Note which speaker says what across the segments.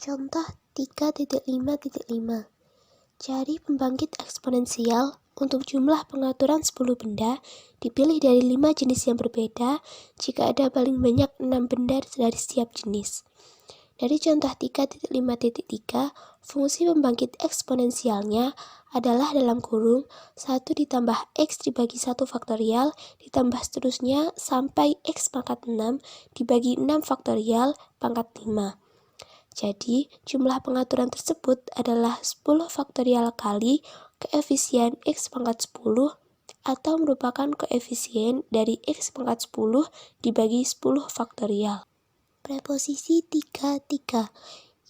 Speaker 1: Contoh 3.5.5. Cari pembangkit eksponensial untuk jumlah pengaturan 10 benda dipilih dari 5 jenis yang berbeda jika ada paling banyak 6 benda dari setiap jenis. Dari contoh 3.5.3, fungsi pembangkit eksponensialnya adalah dalam kurung 1 ditambah X dibagi 1 faktorial ditambah seterusnya sampai X pangkat 6 dibagi 6 faktorial pangkat 5. Jadi, jumlah pengaturan tersebut adalah 10 faktorial kali koefisien X pangkat 10 atau merupakan koefisien dari X pangkat 10 dibagi 10 faktorial. Preposisi 3.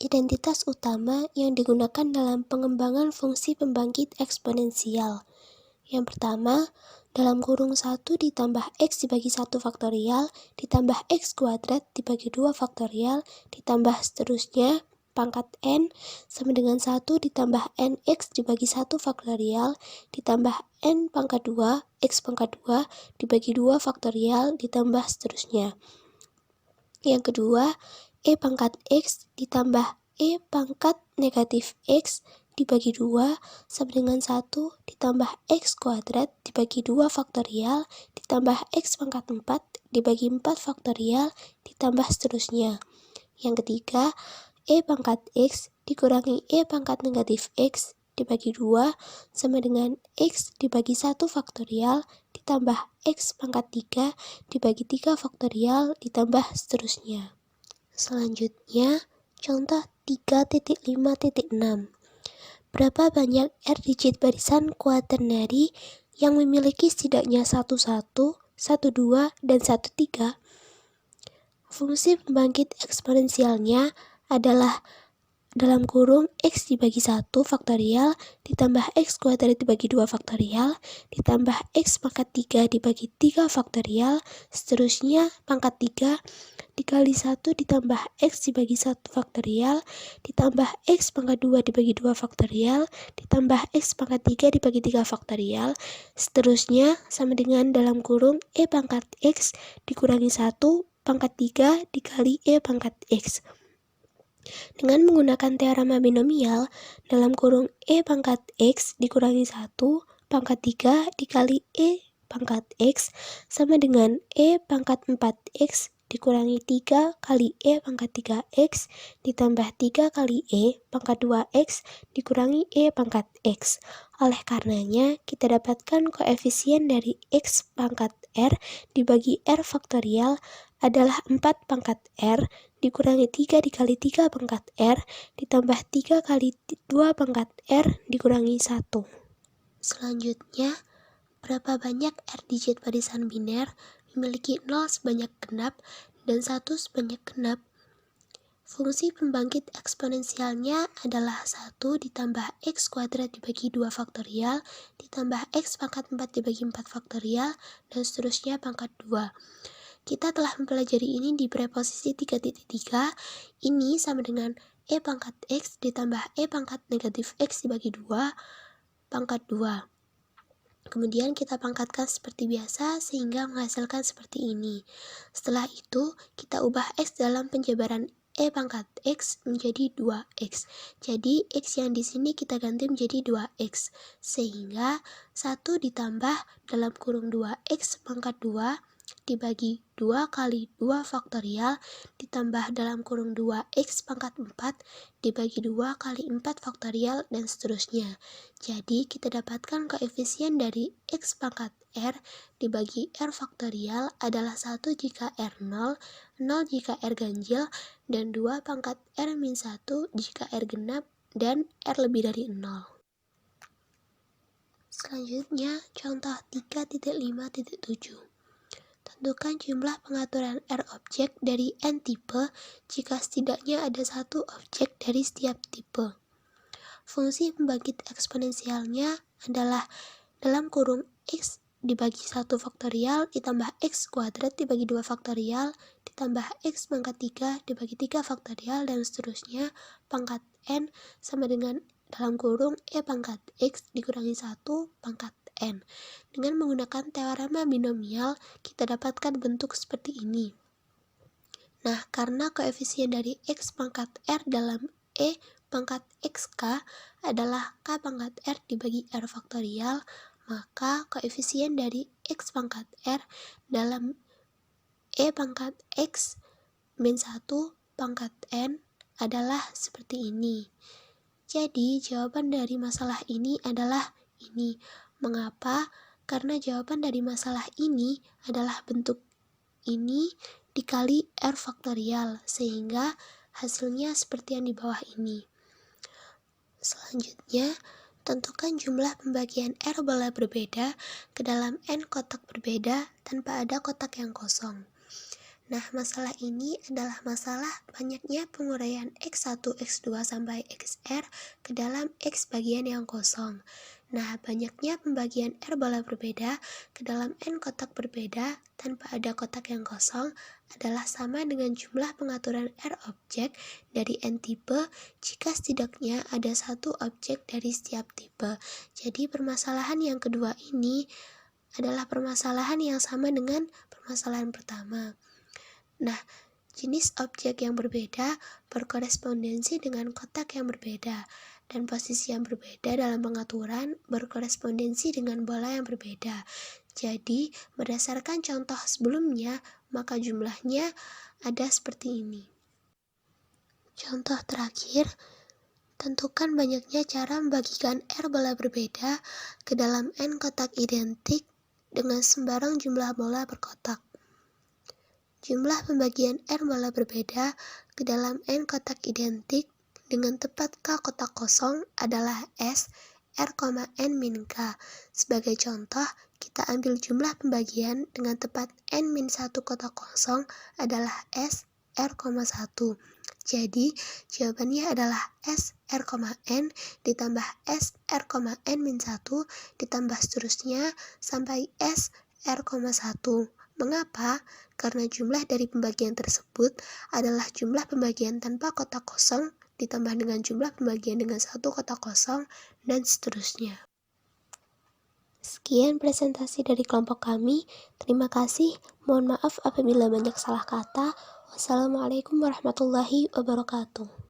Speaker 1: Identitas utama yang digunakan dalam pengembangan fungsi pembangkit eksponensial. Yang pertama, dalam kurung 1 ditambah X dibagi 1 faktorial, ditambah X kuadrat dibagi 2 faktorial, ditambah seterusnya, pangkat N sama dengan 1 ditambah NX dibagi 1 faktorial, ditambah N pangkat 2, X pangkat 2 dibagi 2 faktorial, ditambah seterusnya. Yang kedua, E pangkat X ditambah E pangkat negatif X dibagi 2 sama dengan 1 ditambah X kuadrat dibagi 2 faktorial ditambah X pangkat 4 dibagi 4 faktorial ditambah seterusnya. Yang ketiga, E pangkat X dikurangi E pangkat negatif X dibagi 2 sama dengan X dibagi 1 faktorial ditambah X pangkat 3 dibagi 3 faktorial ditambah seterusnya. Selanjutnya, contoh 3.5.6. Berapa banyak R digit barisan kuaternary yang memiliki setidaknya 11, 12, dan 13? Fungsi pembangkit eksponensialnya adalah dalam kurung X dibagi 1 faktorial ditambah X kuadrat dibagi 2 faktorial ditambah X pangkat 3 dibagi 3 faktorial seterusnya pangkat 3 dikali 1 ditambah X dibagi 1 faktorial ditambah X pangkat 2 dibagi 2 faktorial ditambah X pangkat 3 dibagi 3 faktorial seterusnya sama dengan dalam kurung E pangkat X dikurangi 1 pangkat 3 dikali E pangkat X. Dengan menggunakan teorema binomial, dalam kurung E pangkat X dikurangi 1 pangkat 3 dikali E pangkat X sama dengan E pangkat 4X dikurangi 3 kali E pangkat 3X ditambah 3 kali E pangkat 2X dikurangi E pangkat X. Oleh karenanya, kita dapatkan koefisien dari X pangkat R dibagi R faktorial adalah 4 pangkat R dikurangi 3 dikali 3 pangkat R ditambah 3 kali 2 pangkat R dikurangi 1. Selanjutnya, berapa banyak R digit barisan biner memiliki 0 sebanyak genap dan 1 sebanyak genap? Fungsi pembangkit eksponensialnya adalah 1 ditambah X kuadrat dibagi 2 faktorial ditambah X pangkat 4 dibagi 4 faktorial dan seterusnya pangkat 2. Kita telah mempelajari ini di preposisi 3.3, ini sama dengan E pangkat X ditambah E pangkat negatif X dibagi 2 pangkat 2. Kemudian kita pangkatkan seperti biasa sehingga menghasilkan seperti ini. Setelah itu, kita ubah X dalam penjabaran E pangkat X menjadi 2X. Jadi, X yang di sini kita ganti menjadi 2X. Sehingga 1 ditambah dalam kurung 2X pangkat 2 dibagi 2 kali 2 faktorial ditambah dalam kurung 2X pangkat 4 dibagi 2 kali 4 faktorial dan seterusnya. Jadi kita dapatkan koefisien dari X pangkat R dibagi R faktorial adalah 1 jika R 0, 0 jika R ganjil, dan 2 pangkat R min 1 jika R genap dan R lebih dari 0. Selanjutnya contoh 3.5.7. Tentukan jumlah pengaturan R objek dari N tipe jika setidaknya ada satu objek dari setiap tipe. Fungsi pembangkit eksponensialnya adalah dalam kurung X dibagi 1 faktorial ditambah X kuadrat dibagi 2 faktorial ditambah X pangkat 3 dibagi 3 faktorial dan seterusnya pangkat N sama dengan dalam kurung E pangkat X dikurangi 1 pangkat N. Dengan menggunakan teorema binomial, kita dapatkan bentuk seperti ini. Nah, karena koefisien dari X pangkat R dalam E pangkat XK adalah K pangkat R dibagi R faktorial, maka koefisien dari X pangkat R dalam E pangkat X min 1 pangkat N adalah seperti ini. Jadi, jawaban dari masalah ini adalah ini. Mengapa? Karena jawaban dari masalah ini adalah bentuk ini dikali R faktorial, sehingga hasilnya seperti yang di bawah ini. Selanjutnya, tentukan jumlah pembagian R bola berbeda ke dalam N kotak berbeda tanpa ada kotak yang kosong. Nah, masalah ini adalah masalah banyaknya penguraian X1, X2, sampai XR ke dalam X bagian yang kosong. Nah, banyaknya pembagian R bola berbeda ke dalam N kotak berbeda tanpa ada kotak yang kosong adalah sama dengan jumlah pengaturan R objek dari N tipe jika setidaknya ada satu objek dari setiap tipe. Jadi, permasalahan yang kedua ini adalah permasalahan yang sama dengan permasalahan pertama. Nah, jenis objek yang berbeda berkorespondensi dengan kotak yang berbeda, dan posisi yang berbeda dalam pengaturan berkorespondensi dengan bola yang berbeda. Jadi, berdasarkan contoh sebelumnya, maka jumlahnya ada seperti ini. Contoh terakhir, tentukan banyaknya cara membagikan R bola berbeda ke dalam N kotak identik dengan sembarang jumlah bola per kotak. Jumlah pembagian R bola berbeda ke dalam N kotak identik dengan tepat K kotak kosong adalah S R, N min K. Sebagai contoh, kita ambil jumlah pembagian dengan tepat N min 1 kotak kosong adalah S R, 1. Jadi, jawabannya adalah S R, N ditambah S R, N min 1 ditambah seterusnya sampai S R, 1. Mengapa? Karena jumlah dari pembagian tersebut adalah jumlah pembagian tanpa kotak kosong ditambah dengan jumlah pembagian dengan satu kotak kosong, dan seterusnya. Sekian presentasi dari kelompok kami. Terima kasih. Mohon maaf apabila banyak salah kata. Wassalamualaikum warahmatullahi wabarakatuh.